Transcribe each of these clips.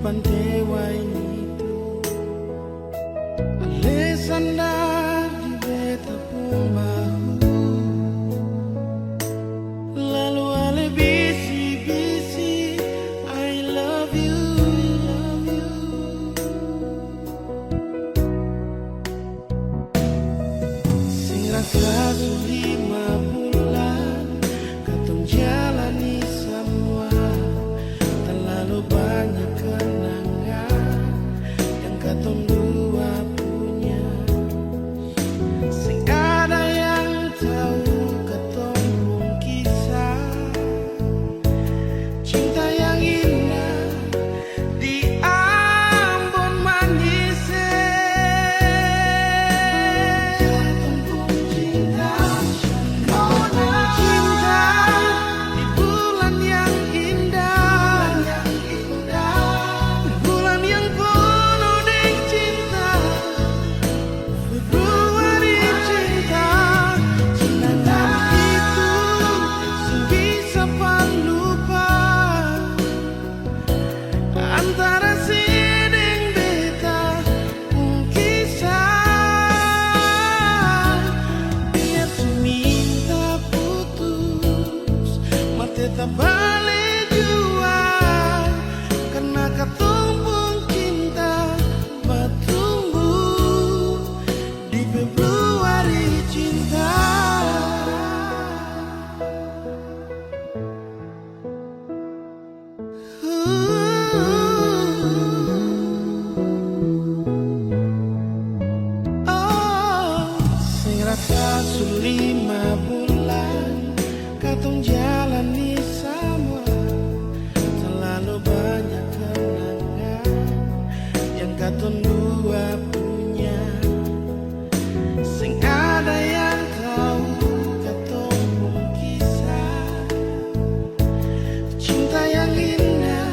pantewai itu Alessandra di beta pumbahu lalu ale bisi-bisi I love you, sing rasa 5 bulan katong jalani semua terlalu banyak kenangan yang katong dua punya. Sing ada yang tahu katong pun kisah cinta yang indah di Ambon manis. Katong pun cinta, katong pun cinta di bulan yang indah, bulan yang penuh dengan cinta, Februari cinta. Cinta itu sing bisa palupa antara siding beta pun kisah. Biar minta putus mati tak balik jua karena katong pun cinta bertumbuh di Februari cinta. Sing rasa 5 bulan katong jalani sama terlalu banyak kenangan yang katong dua punya. Sing ada yang tahu katong pun kisah cinta yang indah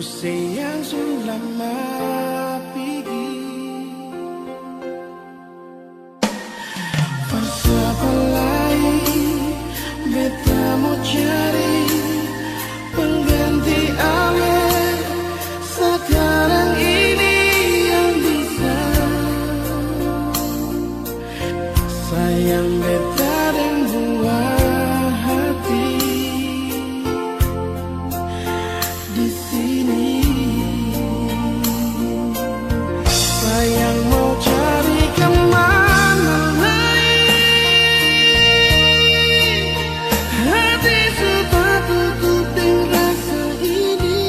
sayang sudah lama pergi. Siapa lain beta mau cari pengganti awet sekarang ini yang bisa sayang beta dan buah hati di sini. Sayang mau cari kemana lain, hati sudah tutup dengan rasa ini.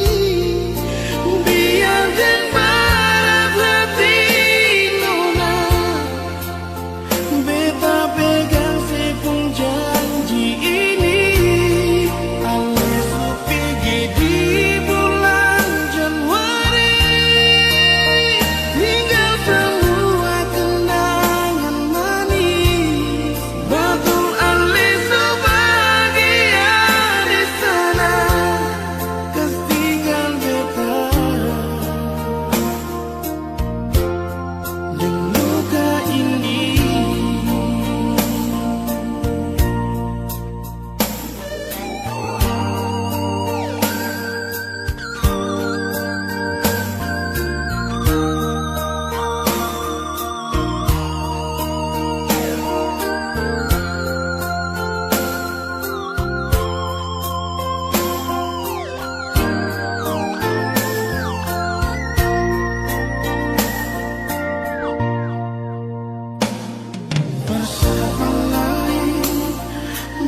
Biar dan barat hati nona, beta pegang sepung janji ini. Alias pergi di bulan Januari, tinggal semua kenangan manis. Betul alias bahagia di sana, kas tinggal beta dengan luka ini. Bersama lain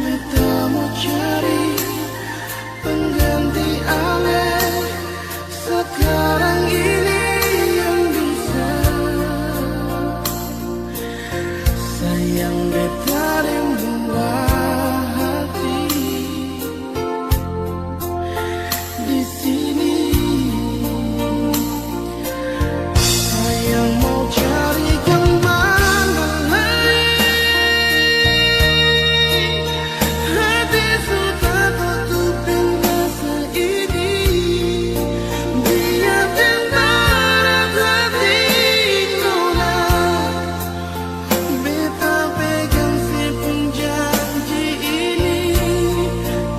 beta mau cari pengganti awet sekarang ini yang bisa sayang beta dan buah hati di sini. Sayang mau cari kemana lain, hati sudah tutup dengan rasa ini. Biar dan barat hati nona, beta pegang sepung janji ini.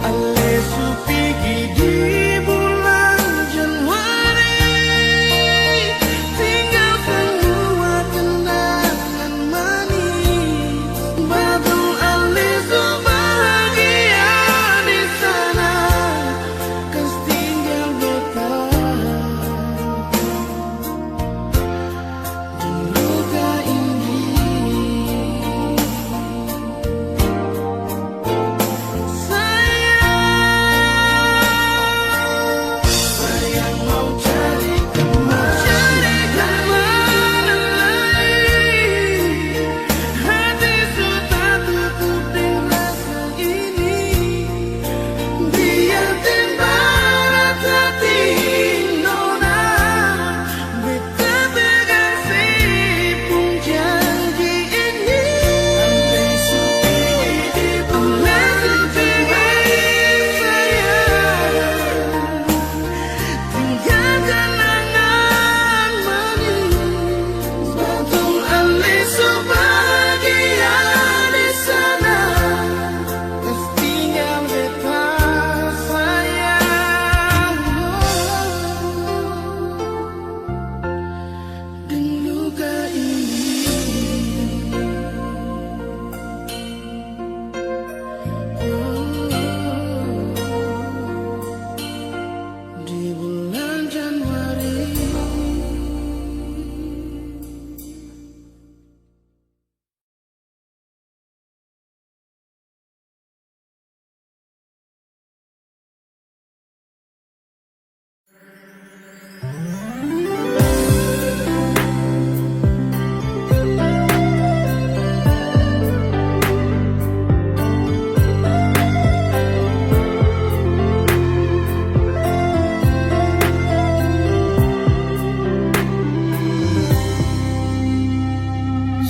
Alias pergi di bulan Januari, tinggal semua kenangan manis. Betul alias bahagia di sana, kas tinggal beta dengan luka ini. Sayang mau cari kemana lain, hati sudah tutup dengan rasa ini. Biar dan barat hati nona, beta pegang sepung janji ini. Alias pergi di bulan tinggal kenangan manis. Betul alias bahagia di sana, kas tinggal beta sayang dengan luka ini. Di bulan Januari.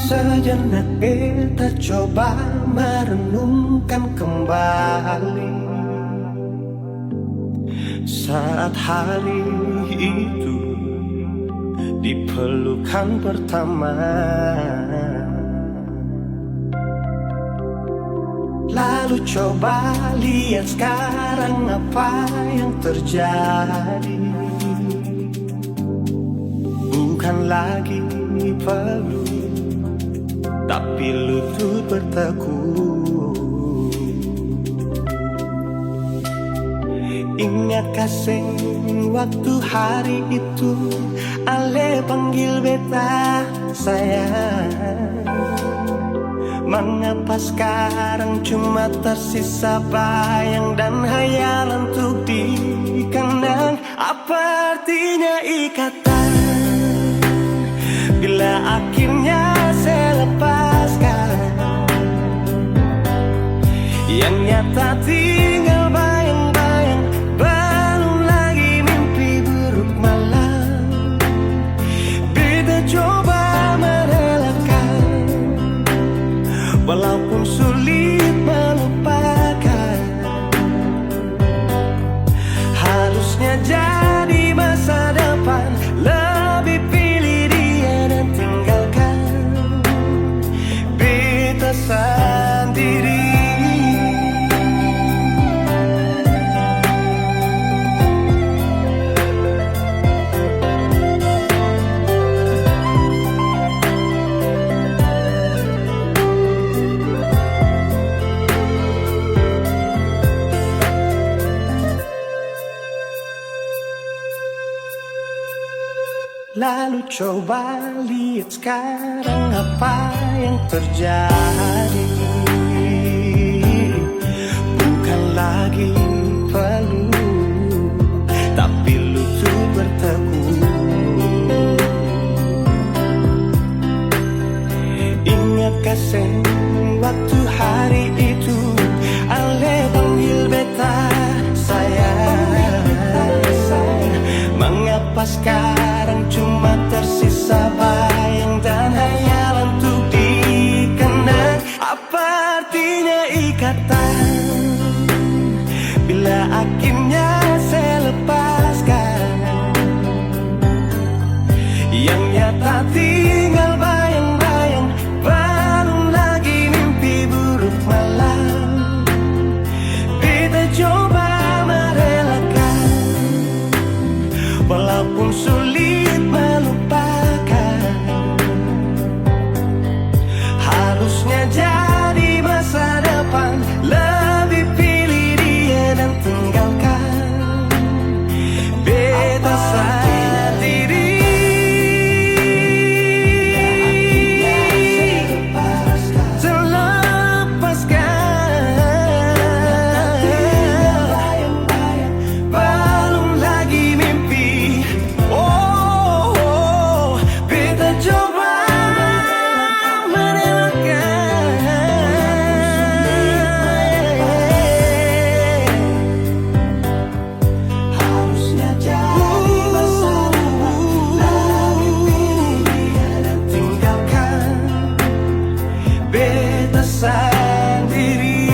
Sejenak kita coba merenungkan kembali Saat hari itu di pelukan pertama, lalu coba lihat sekarang apa yang terjadi. Bukan lagi peluk, tapi lutut bertekuk. Ingat kasih waktu hari itu Ale panggil beta sayang. Mengapa sekarang cuma tersisa bayang dan hayalan untuk dikenang? Apa artinya ikatan bila akhirnya saya lepaskan? Yang nyata tinggal bayang-bayang, belum lagi mimpi buruk malam. Beta coba merelakan, walaupun sulit melupakan. Harusnya jadi masa depan, lebih pilih dia dan tinggalkan beta sendiri. Lalu coba lihat sekarang apa yang terjadi. Bukan lagi peluk, tapi lutut bertekuk. Ingat kasih waktu hari itu Ale panggil beta sayang. Mengapa sekarang cuma tersisa bayang dan hayalan untuk dikenang? Apa artinya ikatan bila akhirnya saya lepaskan? Yang nyata tinggal bayang-bayang, belum lagi mimpi buruk malam. Beta coba merelakan, walaupun sulit melupakan. Harusnya jadi masa depan, lebih pilih dia dan tinggalkan beta sendiri. Belum lagi mimpi. Oh, beta coba harusnya jadi masa depan, lebih pilih dia dan tinggalkan beta sendiri.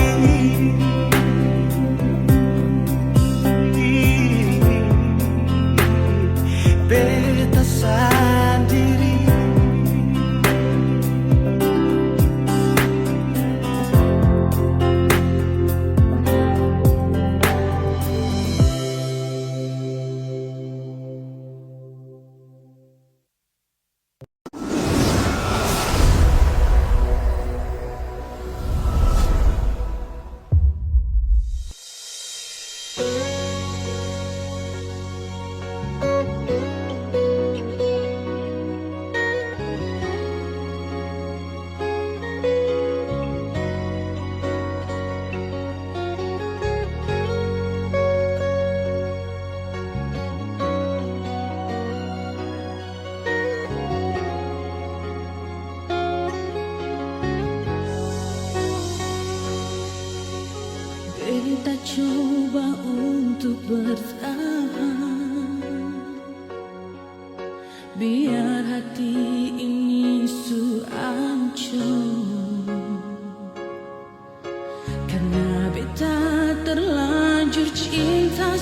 Beta sendiri. Beta coba untuk bertahan, biar hati ini hancur. Karena beta terlanjur cinta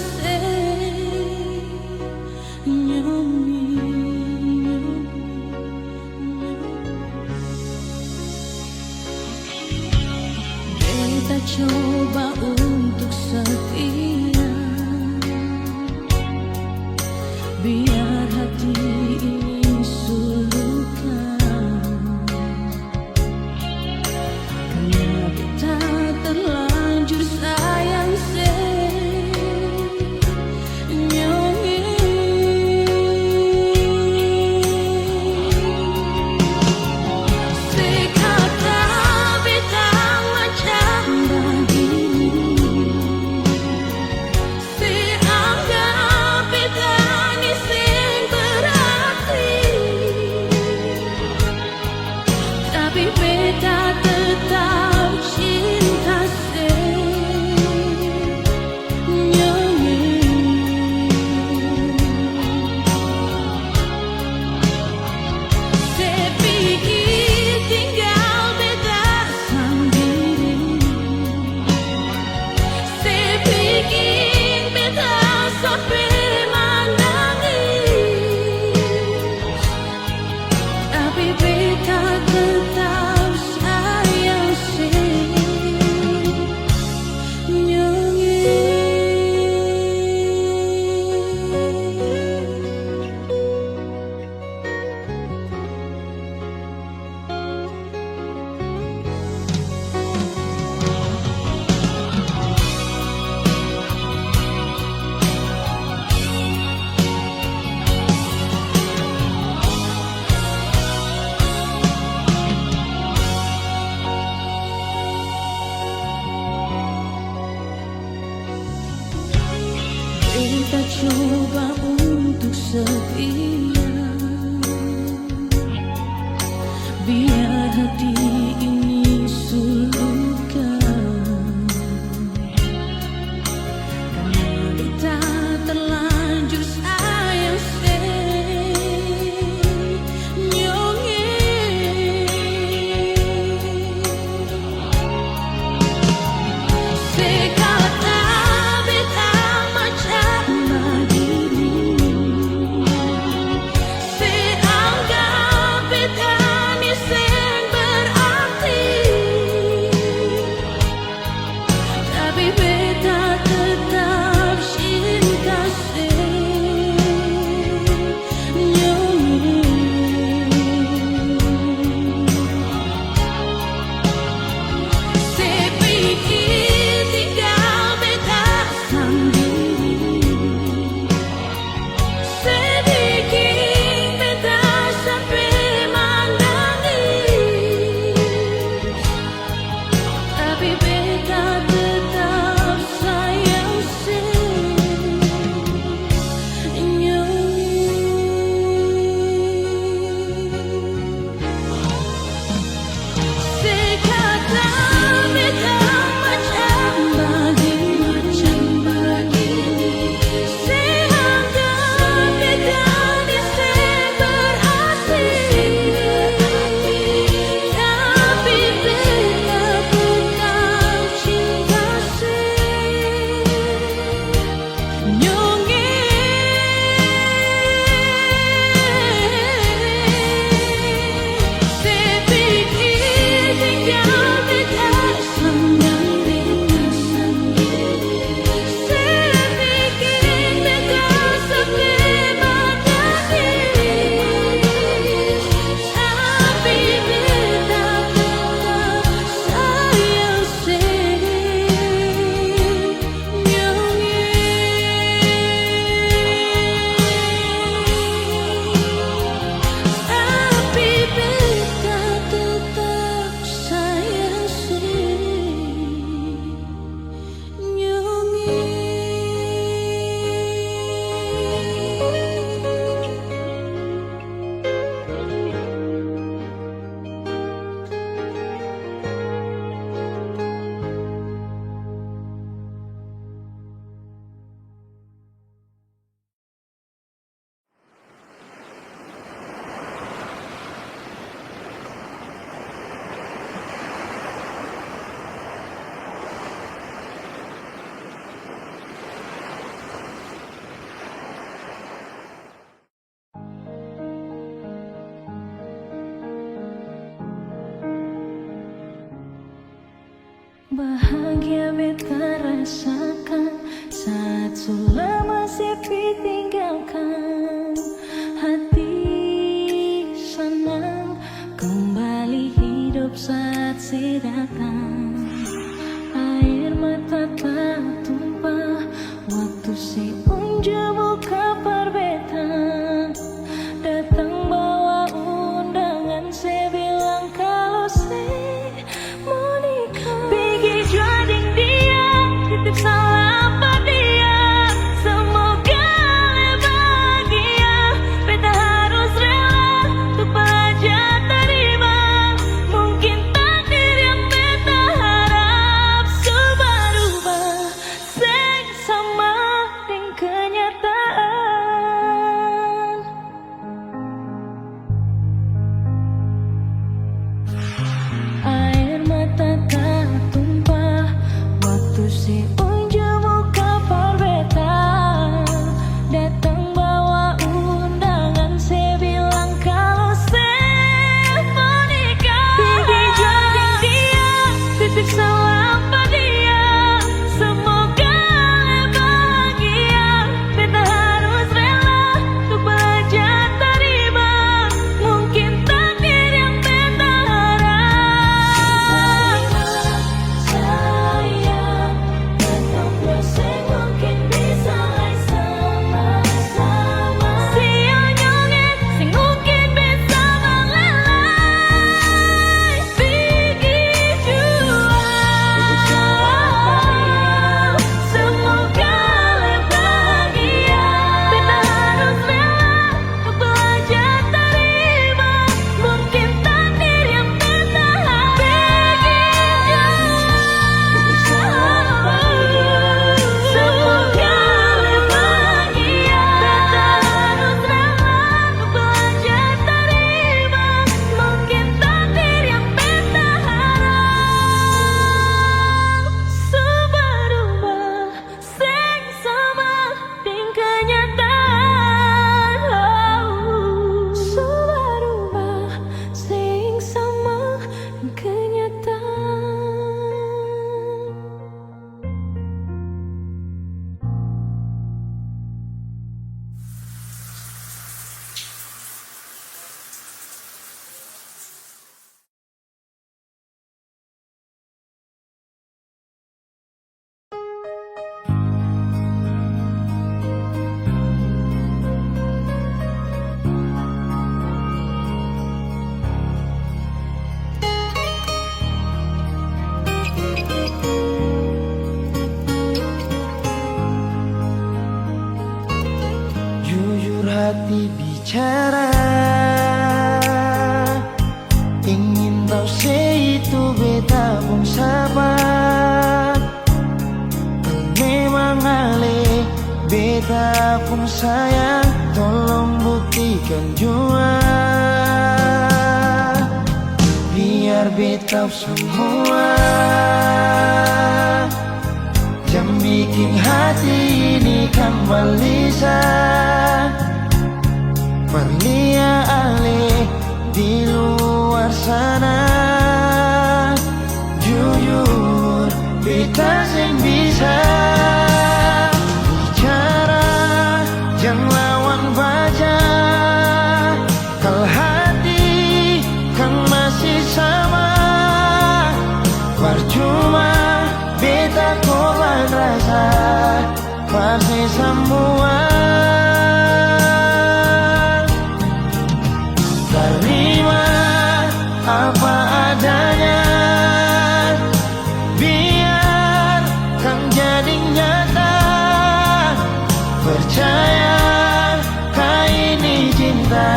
Kita coba untuk setia, biar hati ini sulukan. Karena kita terlanjur sayang senyonge. Sekata beta macam begini, seanggap beta ni sen berarti, tapi beta tetap cinta senyonge. Sepikir tinggal beta sendiri, sedikit beta sampai menangis, tapi beta tetap sayang senyonge. Sekata beta macam begini, seanggap beta ni sen berarti, tapi beta bukan cinta senyonge. Sepikir tinggal beta sendiri, sedikit beta sampai menangis, tapi beta tetap sayang senyonge. Tapi beta tetap sayang bahagia beta rasakan saat sudah masih tinggalkan. Hati senang kembali hidup saat si datang. Air mata tak tumpah waktu si unjuk buka perbeta. Datang bawa undangan, saya bilang kalau saya mau nikah. Pergi juading dia, titip hati bicara, ingin tahu itu beta pun sabar. Memang ale beta pun sayang, tolong buktikan jua. Biar beta semua yang bikin hati ini kembali Perlia ale di luar sana. Jujur beta sing bisa bicara, jangan lawan baca. Kalau hati kan masih sama, percuma beta korban rasa pasti semua. Terima apa adanya, biar kan jadi nyata. Percaya kau ini cinta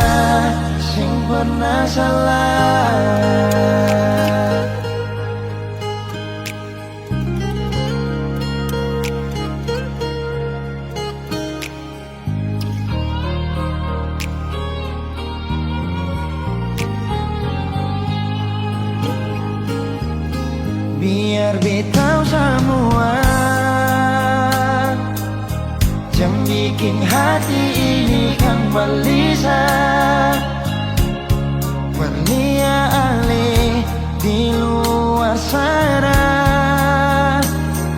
sing pernah salah. Biar beta semua yang bikin hati ini kembali Perlia ale di luar sana.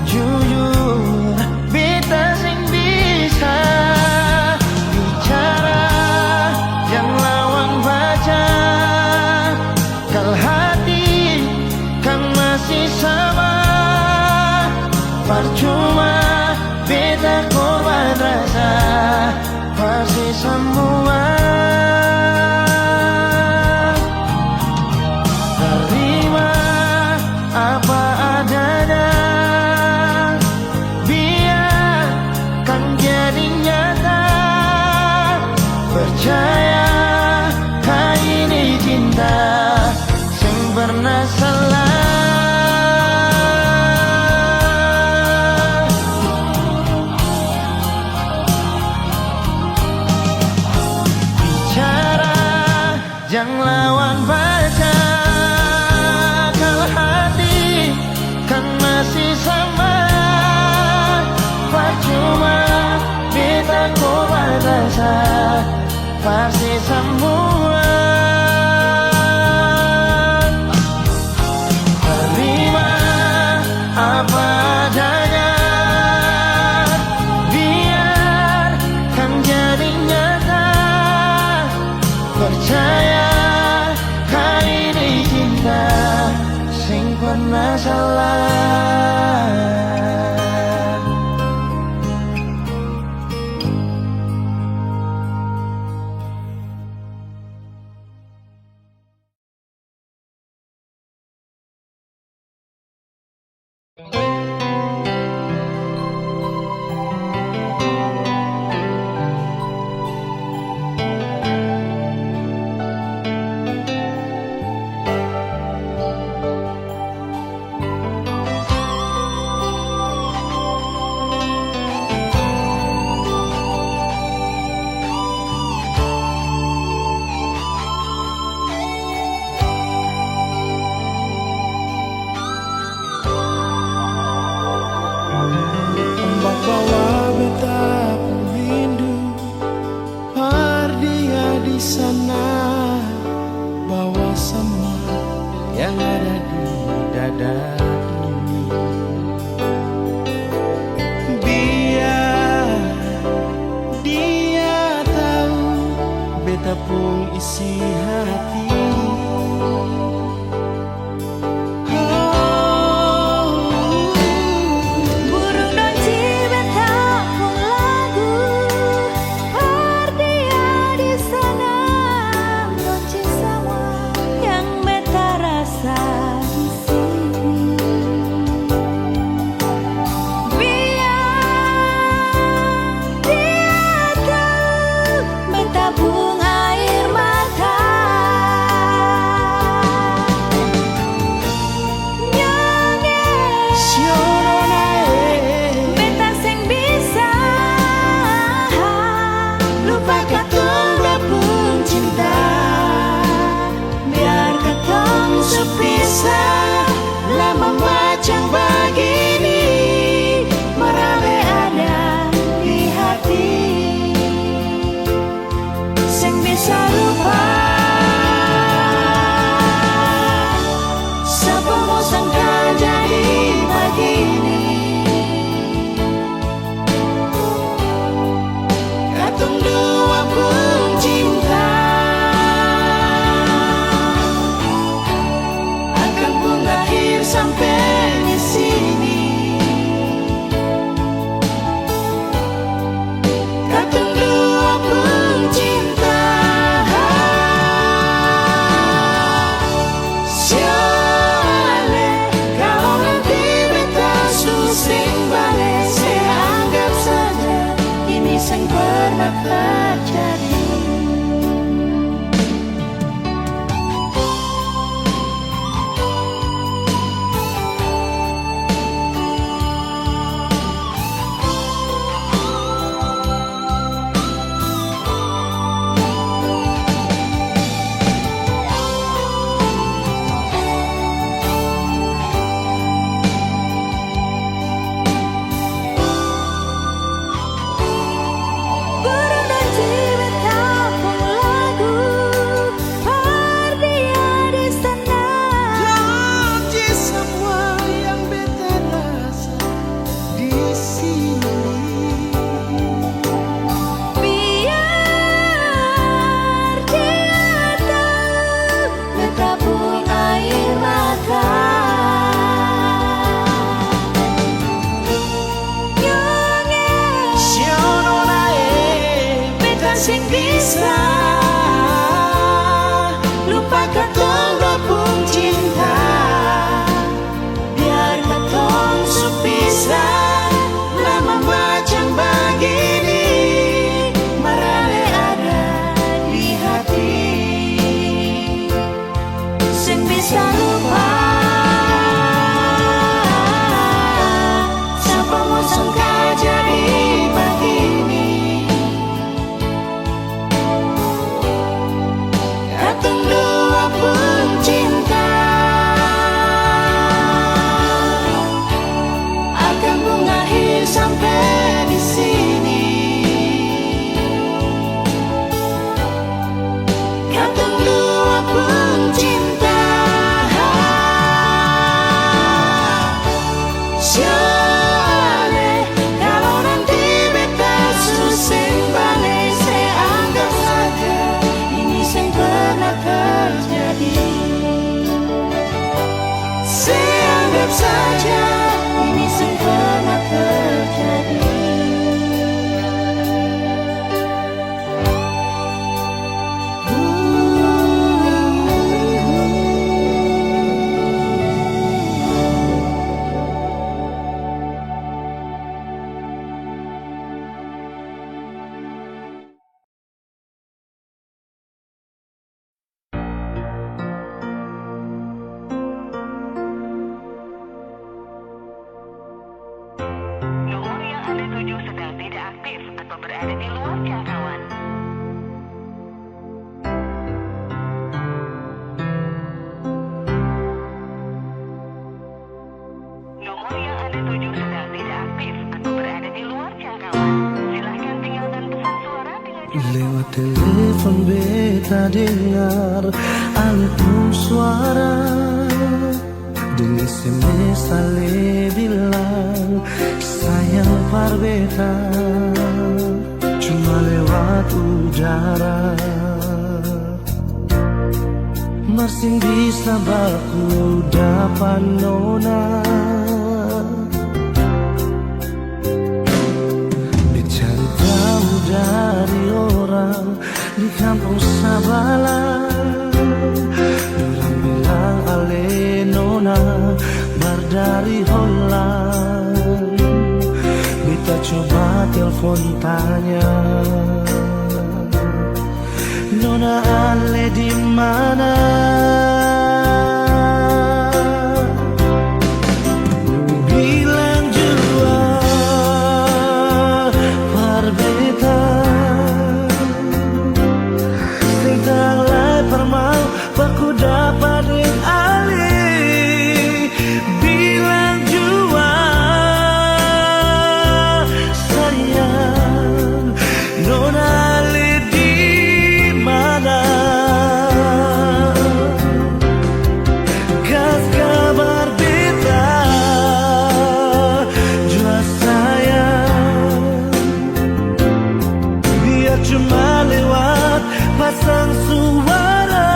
Jujur beta sing bisa bicara, yang lawan baca. Kalau hati kan masih sama, percuma beta korban rasa pasti semua. Terima apa adanya, biar kan jadi nyata. Percaya kau ini cinta sing pernah salah. Jangan lawan baca, kalau hati kan masih sama. Percuma beta korban rasa pasti semua. Terima apa adanya, biar kan jadi nyata. Percaya kau ini cinta sing pernah salah. Ombak bawa beta pun rindu, dia di sana, bawa semua yang ada di dada ini. Biar dia tahu beta pun isi hati. Biar dia tahu berada di luar jangkauan. Nomor yang Anda tuju sedang tidak aktif atau berada di luar jangkauan. Silahkan tinggalkan pesan suara dengan Lewat telepon beta dengar alun suara, di SMS ale bilang sayang par beta, cuma lewat udara. Masing bisa baku dapat nona, dicari tahu dari orang di kampung Sabala. Orang bilang ale nona bar dari Holland. Beta coba telepon tanya, nona ale di mana? Bilang jua par beta, sing tanglai permau baku dapat ding ali. Bilang jua sayang, nona ali di mana? Kas kabar beta jua sayang, biar cuma lewat pasang suara.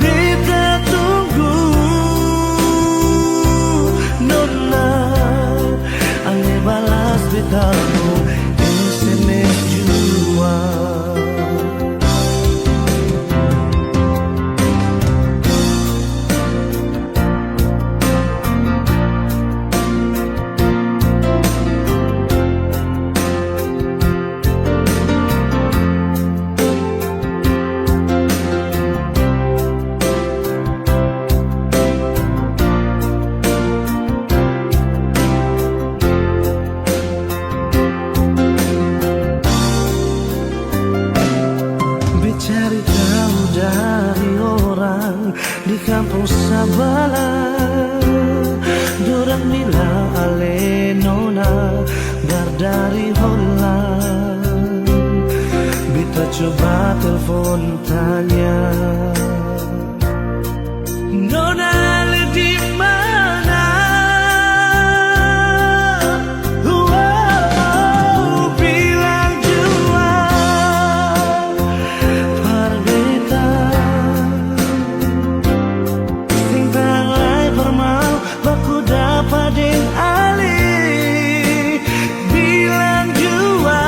Beta tunggu nona ale balas betamu SMS jua. Cari tahu dari orang di kampung Sabala. Dorang bilang ale nona bar dari Holland. Beta coba telepon tanya, nona ale di mana? Bilang jua par beta, sing tanglai permau baku dapat ding ali. Bilang jua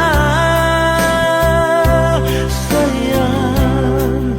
sayang,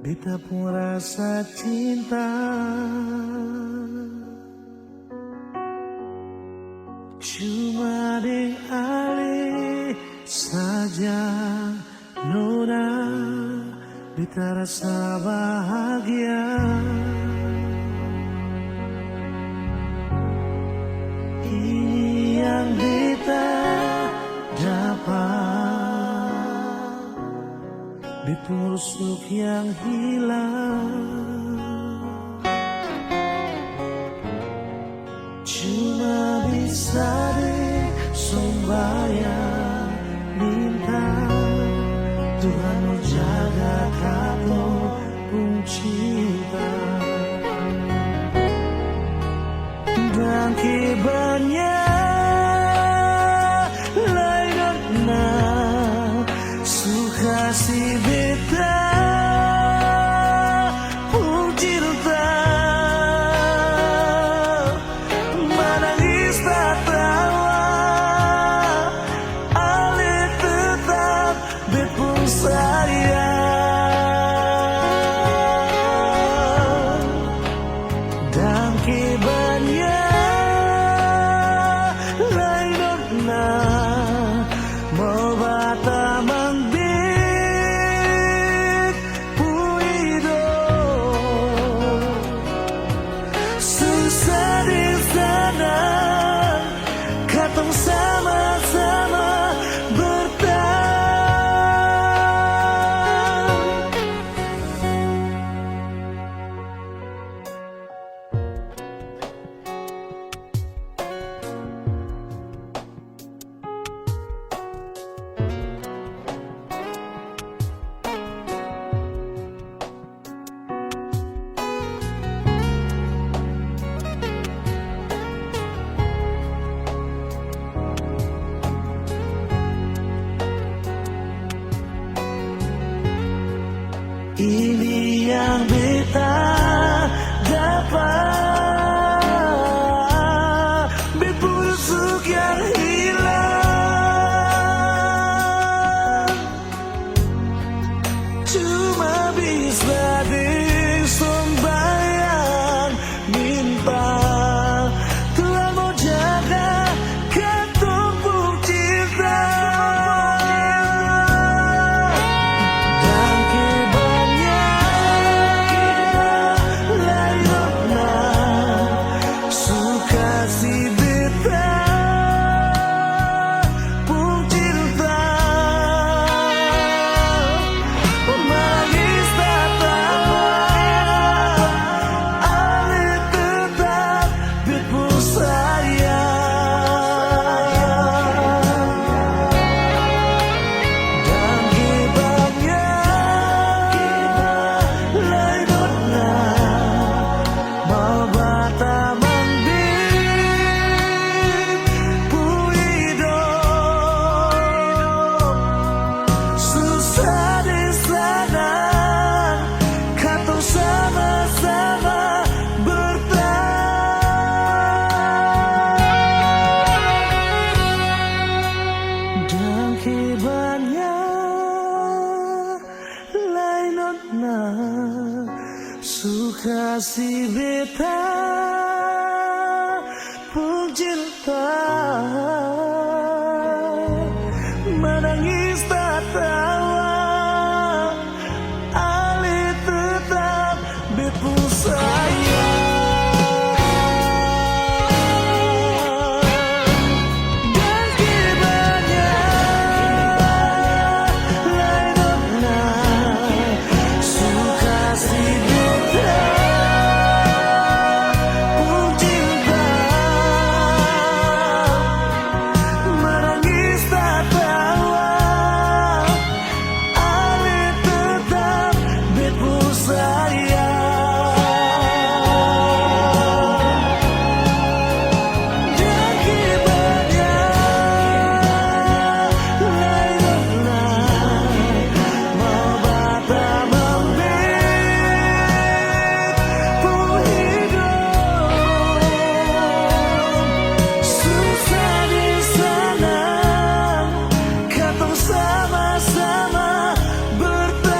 beta pun rasa cinta. Cuma deng ale saja nona, beta rasa bahagia. Ini yang beta dapat, beta rusuk yang hilang. Cuma bisa deh sembahyang minta Tuhan mau jaga kamu pun cinta. Dan kibarnya lain na suka si beta pun cinta. Menangis tak tawa, ale tetap bepung sayang. Dan kibarnya mau bata mangbit puido susah di sana katong sama-sama bertahan. Ini yang beta dapat, bepusuk yang hilang. Cuma bisa disembayang minta Tuhan mau jaga katong pun cinta. Suka si beta pun cinta. Menangis tak tawa, ale tetap bepung sayang. Dan kibarnya lain suka si sama-sama bertahan.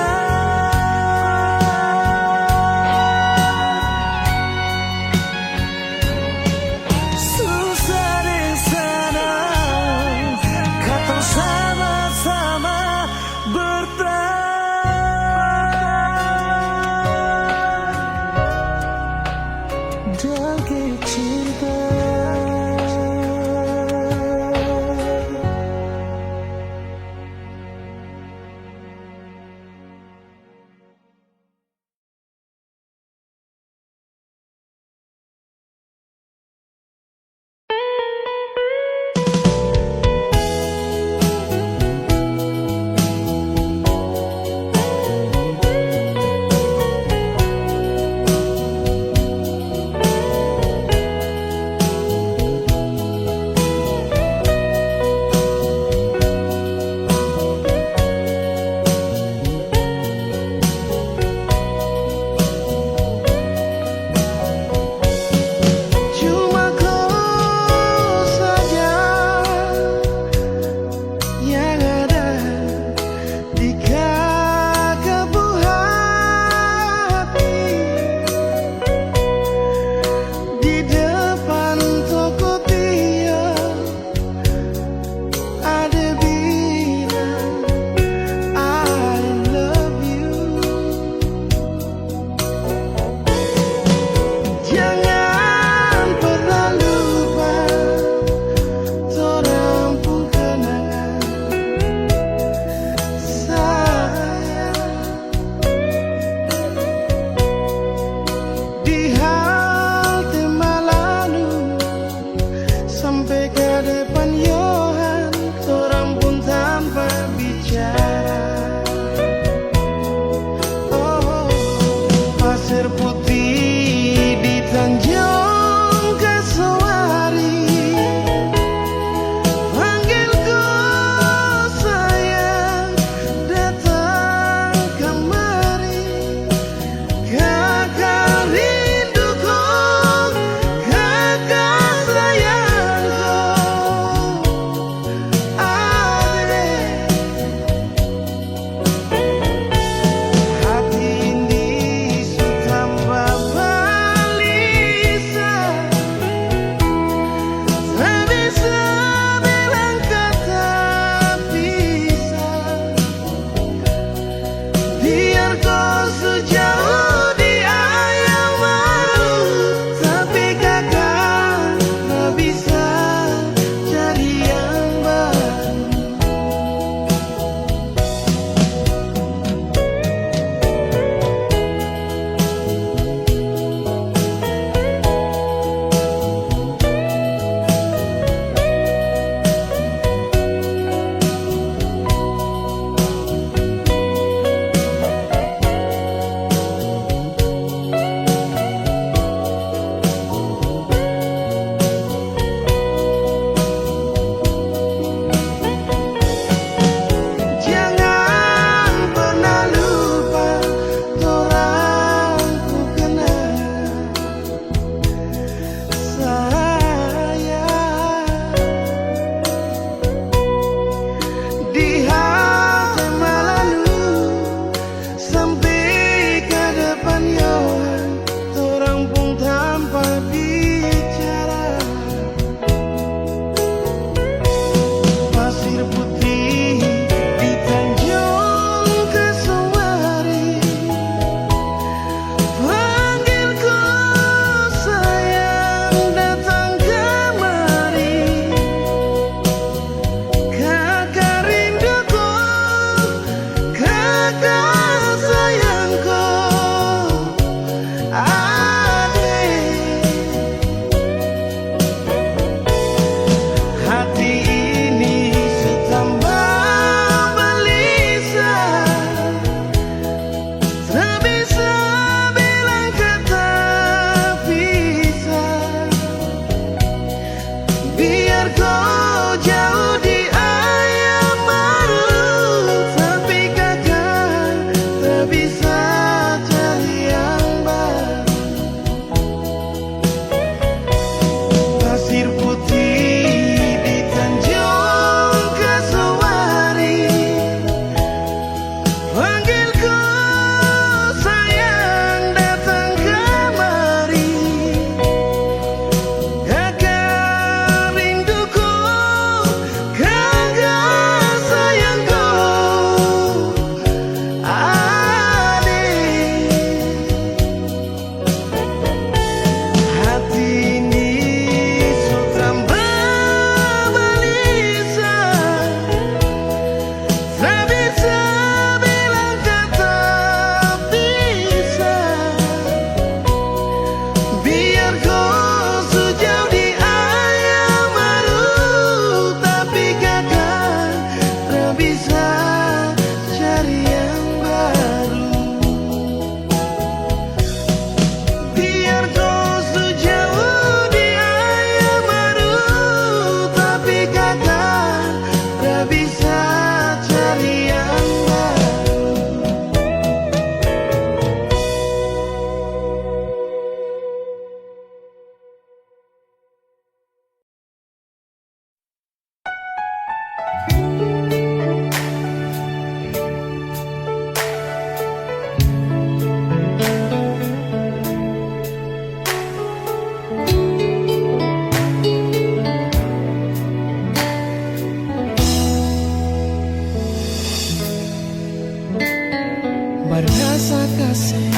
rasa kasih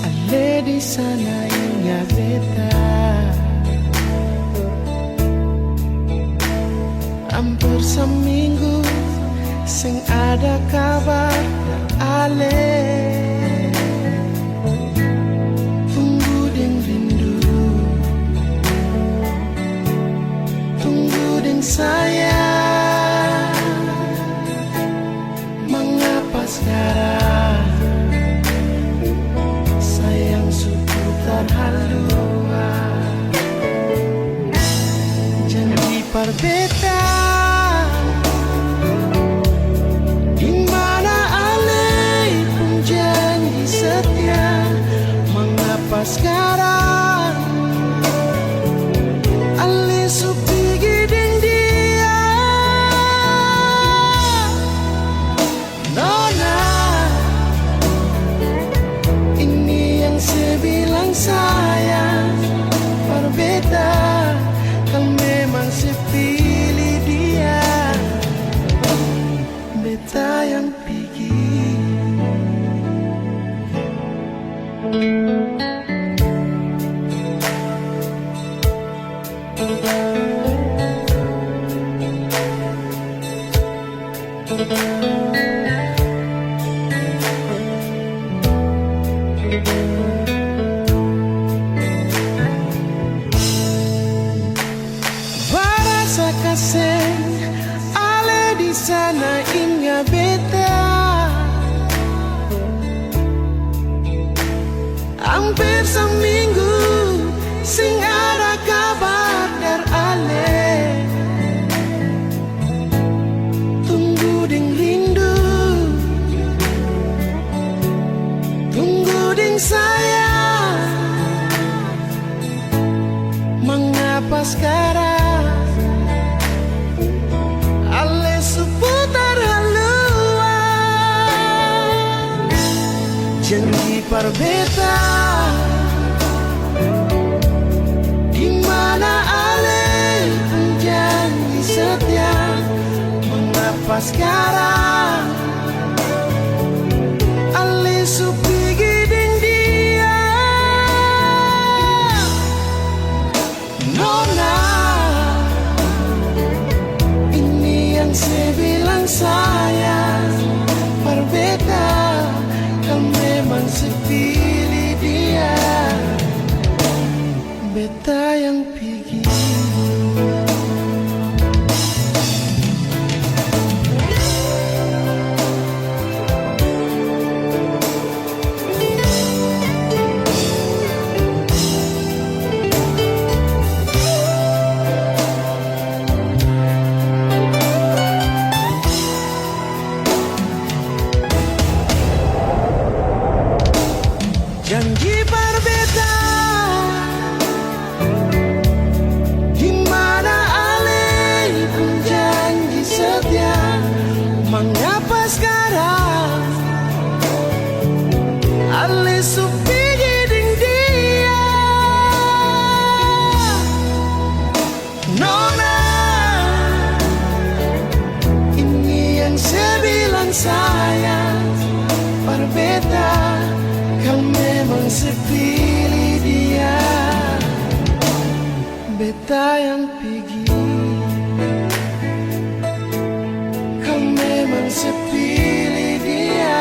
ale di sana inga beta. Hampir seminggu sing ada kabar ale. Tunggu ding rindu, tunggu ding sayang. Mengapa sekarang sayang seputar haluan? Janji perbedaan sekarang ali supi giding dia nona. Ini yang saya bilang sayang berbeda, kan memang saya pilih dia. Beta yang pergi. Barasa kasih ale di sana inga beta. Hampir seminggu sing ada kabar dar ale. Tunggu ding rindu, tunggu ding sayang. Mengapa sekarang ale seputar haluan? Janji perbedaan di mana ale pun janji setia. Mengapa sekarang ale supi giding dia nona. Ini yang saya bilang sayang berbeda, kan memang saya pilih dia. Beta yang pergi. Janji berbeda di mana ale pun janji setia. Mengapa sekarang ale supi giding dia nona. Ini yang saya bilang sayang berbeda, kan memang sepilih dia. Beta yang pergi, kan memang sepilih dia.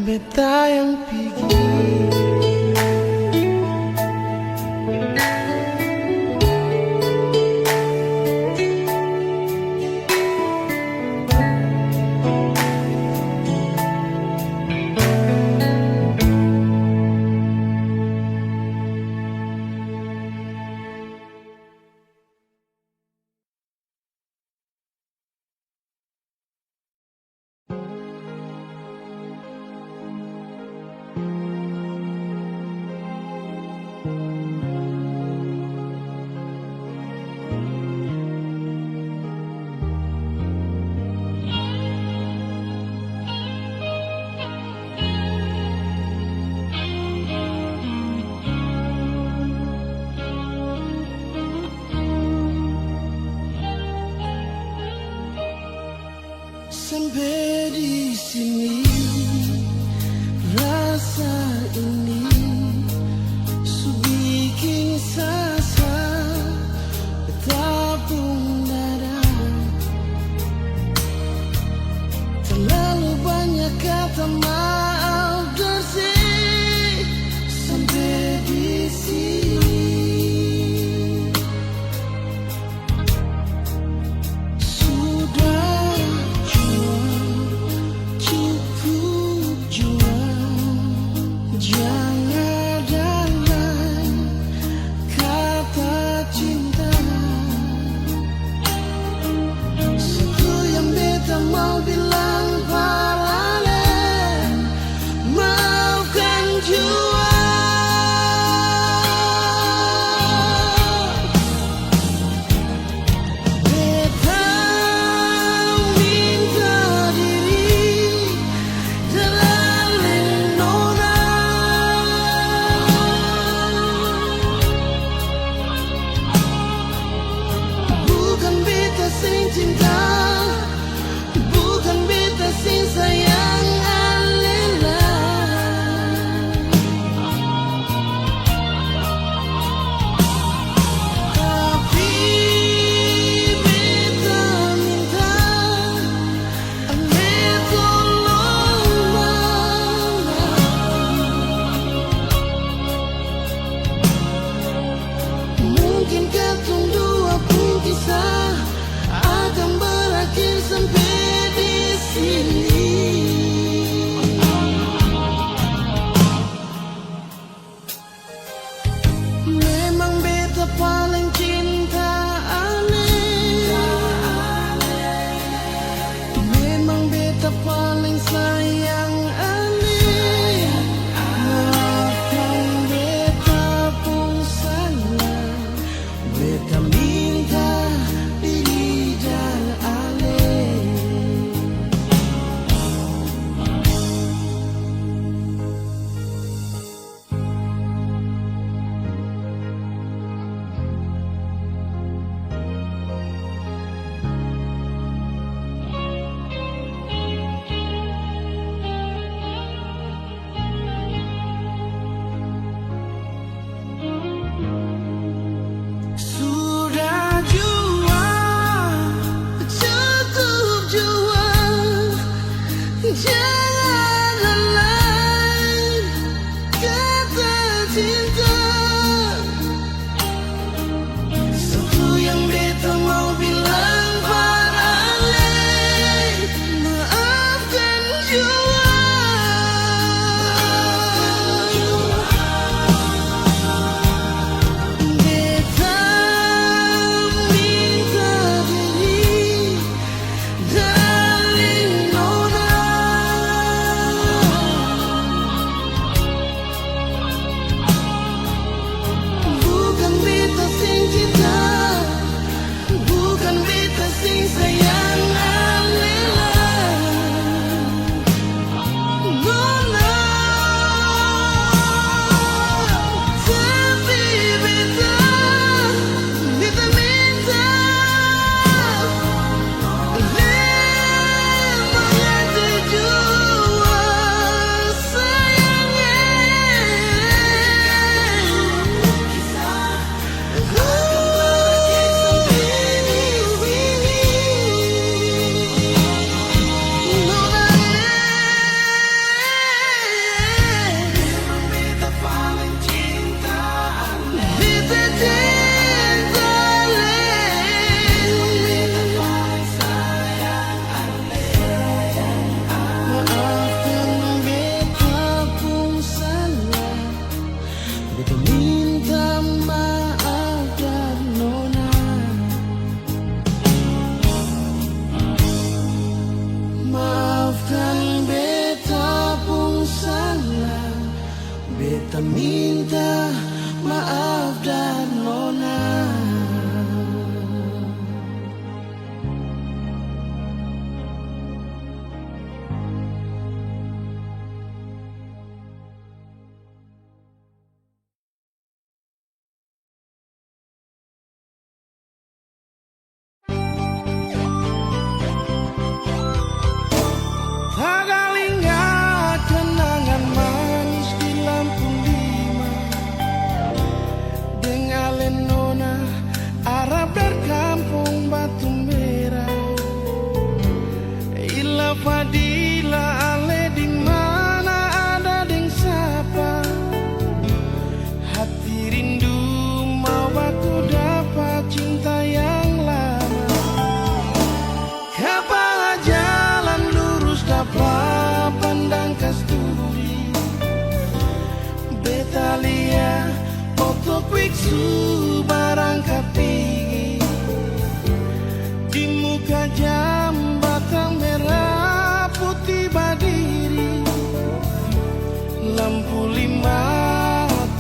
Beta yang pergi. Sampai di sini rasa ini bikin sasa betapung dada. Terlalu banyak kata maaf bersih sampai di sini. Sudah jual, cukup jual, jangan ada lain kata cinta. Satu yang beta mau bilang paralel, maafkan jua. Beta minta diri dalam nona. Bukan beta sing cinta, bukan beta sing sayang alela. Tapi beta minta ale tolong maaf. Mungkin katong dua pun kisah akan berakhir sampai di sini. Memang beta paling cinta ale, memang beta paling sayang ale. Maafkan beta pun salah, beta minta diri dan ale. Sudah jual, cukup jual, jangan ada lain kata cinta. Satu yang beta mau bilang paralel, maafkan jua. Beta minta diri dalam nona. Bukan beta sing cinta, bukan beta sing sayang alela. Nona, tapi beta minta mengerti jua sayangnya. Maafkan beta pun salah, beta minta maaf dan nona. Maafkan beta pun salah, beta minta maaf dan nona. Fadila ale ding mana ada ding sapa, hati rindu mau aku dapat cinta yang lama. Kapan jalan lurus dapat pandang kasturi, Betalia otok wiksu barang kapigi, di muka jambatan merah putih berdiri, lampu lima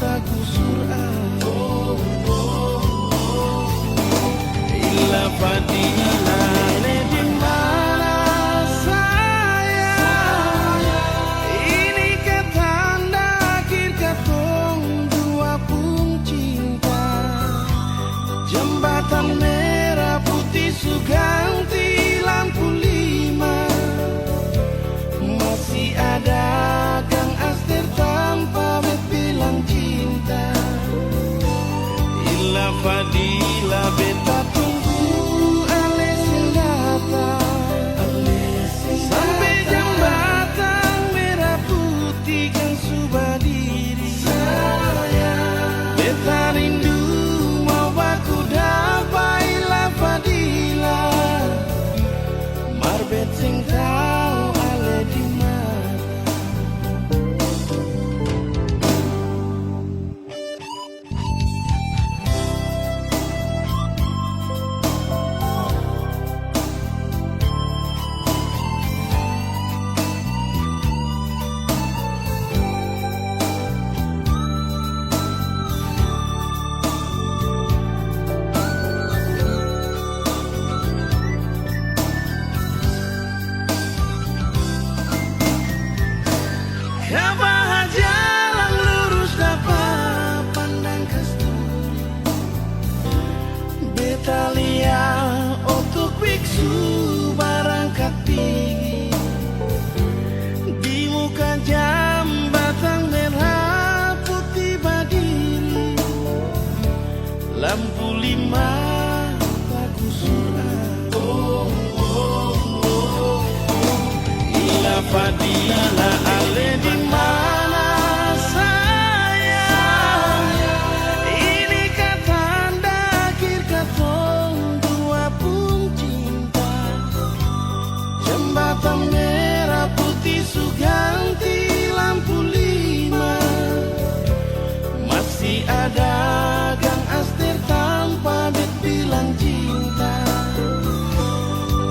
tak gusur Ila Fadila le di mana sayang, ini ketanda akhir katong dua pun cinta, jembatan merah putih suganti lampu lima, masih ada Kang Aster tanpa bilang cinta. Ila Fadila beta tunggu ale sing datang, sampai jembatan merah putih kan sudah diri. Beta rindu mau baku dapat Ila Fadila, marbet sing tau ale di mana. Kapan jalan lurus dapat pandang kasturi, Betalia otok wiksu barang kapigi, di muka jambatan merah putih berdiri, lampu lima tak gusur Ila Fadila ale di mana sayang, ini katanda akhir katong dua pun cinta, jembatan merah putih suganti lampu lima, masih ada Kang Aster tanpa bilang cinta.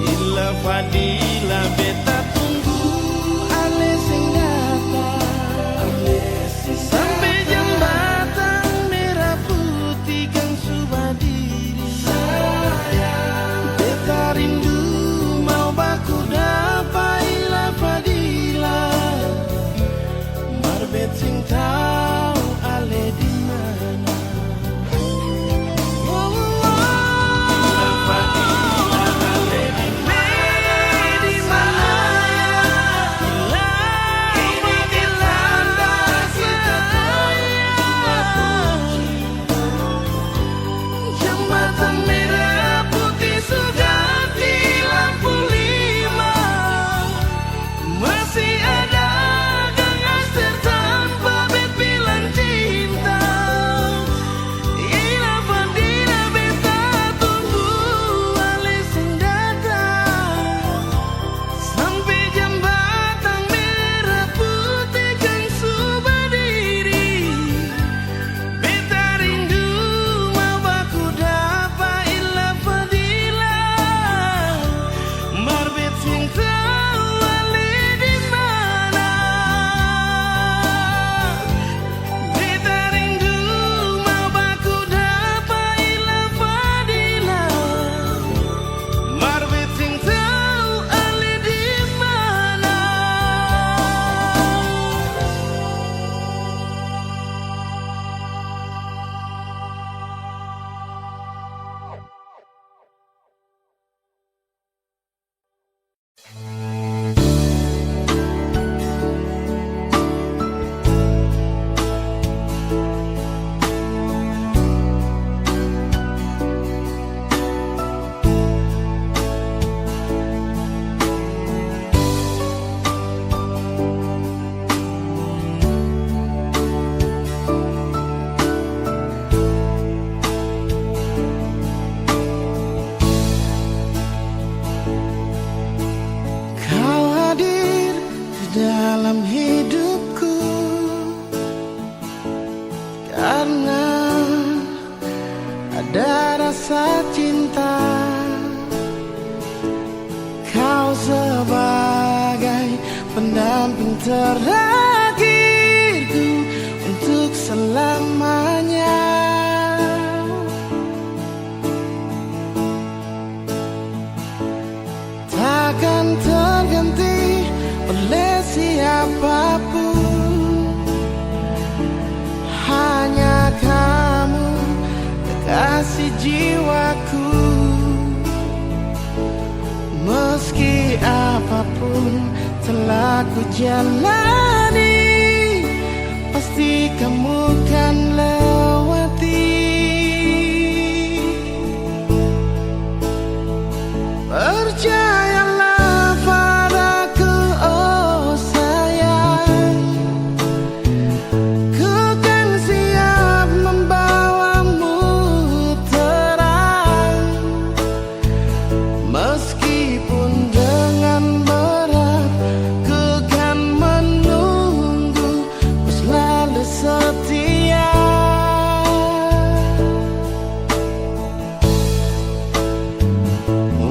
Ila Fadila beta tunggu ale sing datang, sampai jembatan merah putih kan sudah diri. Beta rindu mau baku dapat Ila Fadila, marbet sing tau ale di mana. Ila Fadila ale di mana. dalam hidupku, karena ada rasa cinta. Kau sebagai pendamping terakhirku untuk selamanya. Takkan terganti oleh siapapun, hanya kamu kekasih jiwaku. Meski apapun telah ku jalani, pasti kamu kan lewati. Percayalah padaku, oh sayang, ku kan siap membawamu terang. Meskipun dengan berat, ku kan menunggu, ku selalu setia.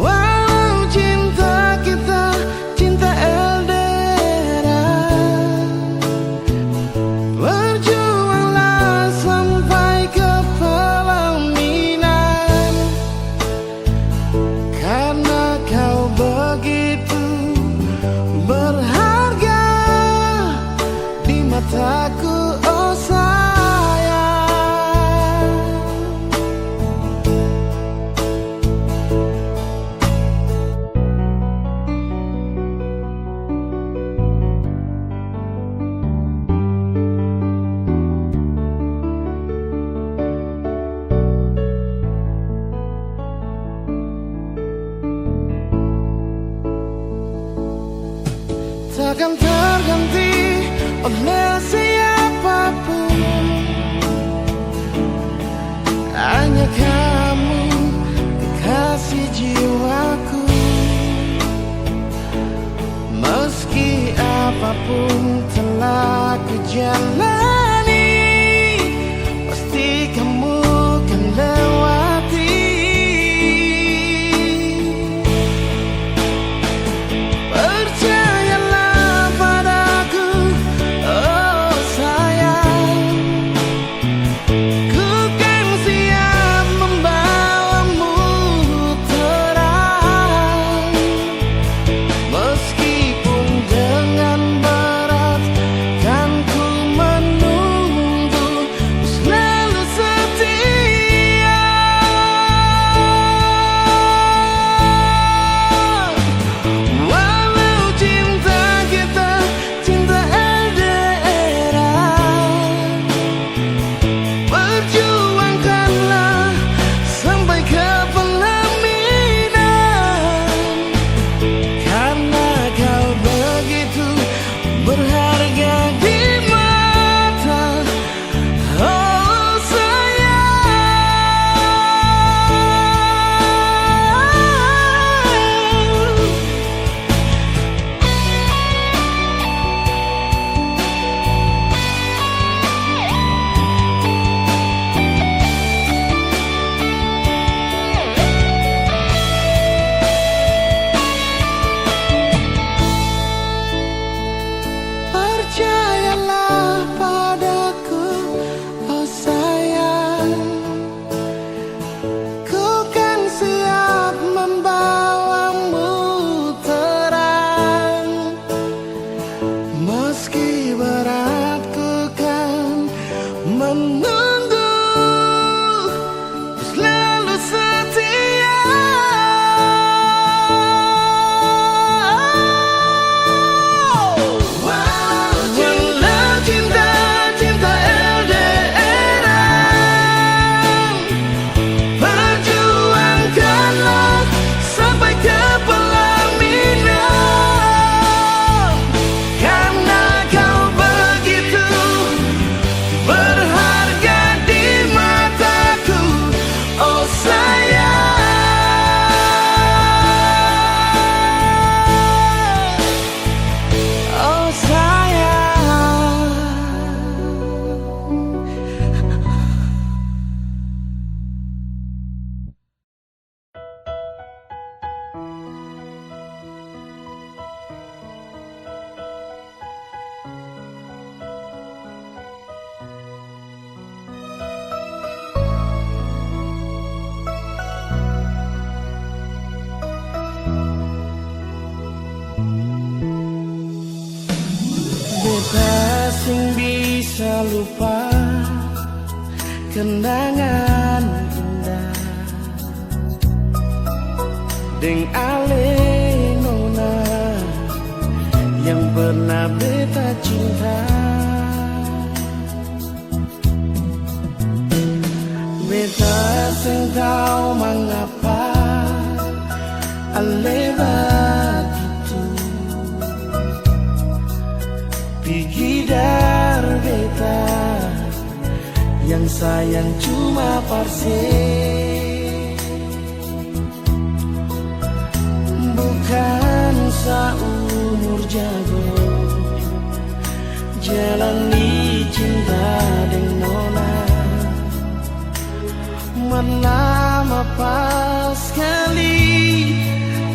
Walau cinta kita cinta LDR, berjuanglah sampai ke pelaminan, karena kau begitu berharga di mataku, oh sayang. Takkan terganti oleh siapapun, hanya kamu kekasih jiwaku. Meski apapun telah ku jalani, pasti kamu kan lewati. Percayalah padaku, oh sayang, ku kan siap membawamu terang. Meskipun dengan berat, kan ku menunggu, sing bisa lupa kenangan indah deng ale nona yang pernah beta cinta. Beta sing tahu mengapa ale begitu pikir beta yang sayang cuma parse, bukan seumur jago jalani cinta dengan nona. Lama pas sekali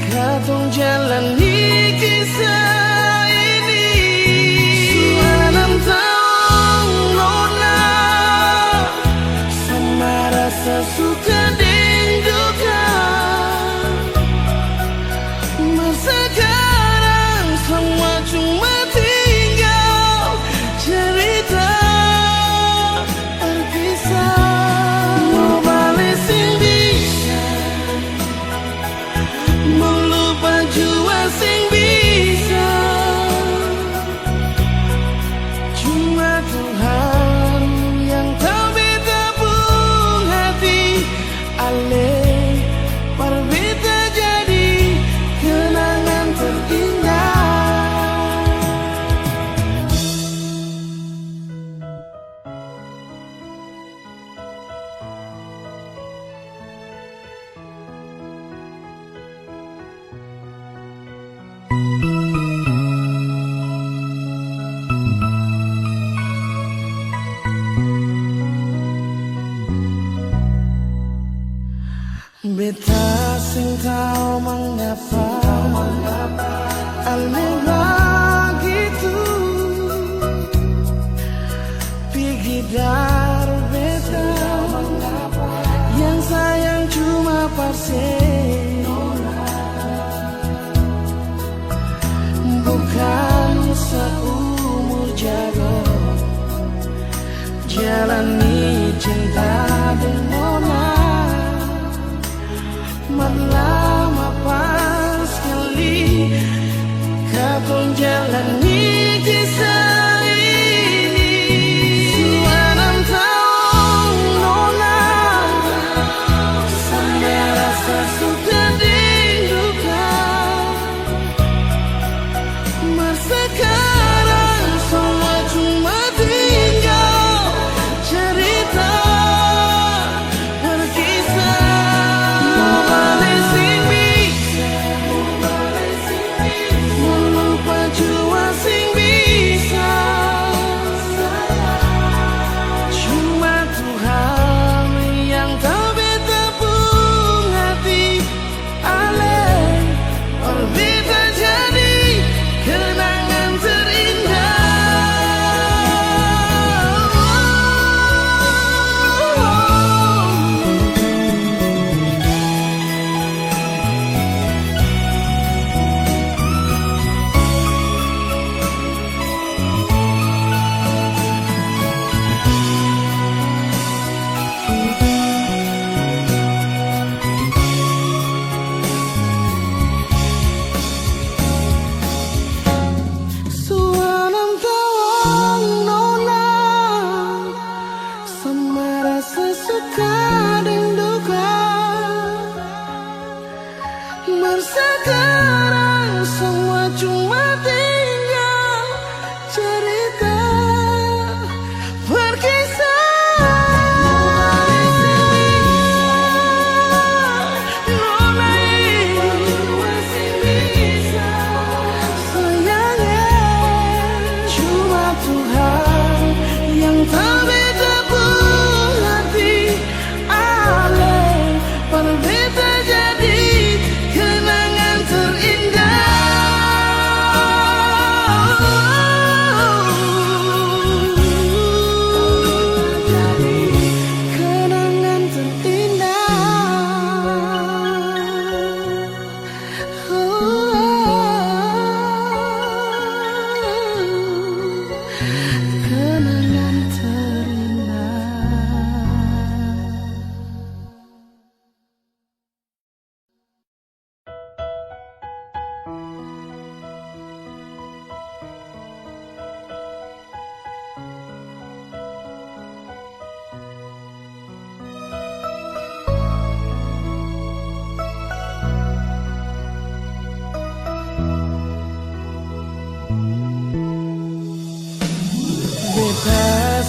katong jalani kisah ini. Suanam tahu nona sama rasa suka dan duka. Masa sekarang semua cuma tinggal cerita terpisah. Beta sing tahu mengapa ale begitu pikir beta yang sayang cuma parse, bukan seumur jago jalani cinta dengan nona. Lama pas sekali katong jalani kisah ini. Suanam tahu nona sama rasa suka dan duka. Masa sekarang semua cuma tinggal cerita terkisah. Melupa jua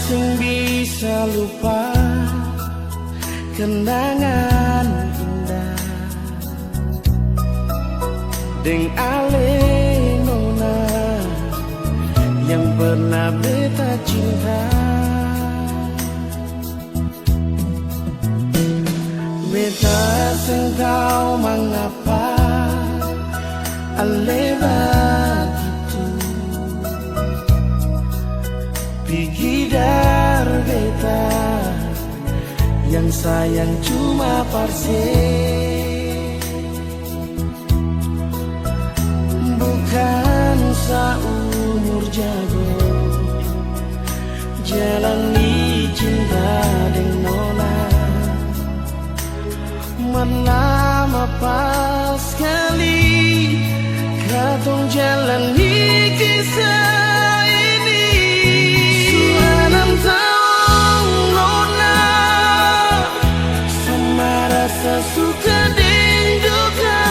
sing bisa lupa kenangan indah deng ale nona yang pernah beta cinta. Beta sing tahu mengapa ale begitu pigidar beta yang sayang cuma parse, bukan seumur jago jalani cinta dengan nona. Lama pas sekali katong jalani kisah ini. Sudah 6 tahun nona, sama rasa suka dan duka.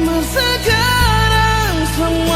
Masa sekarang semua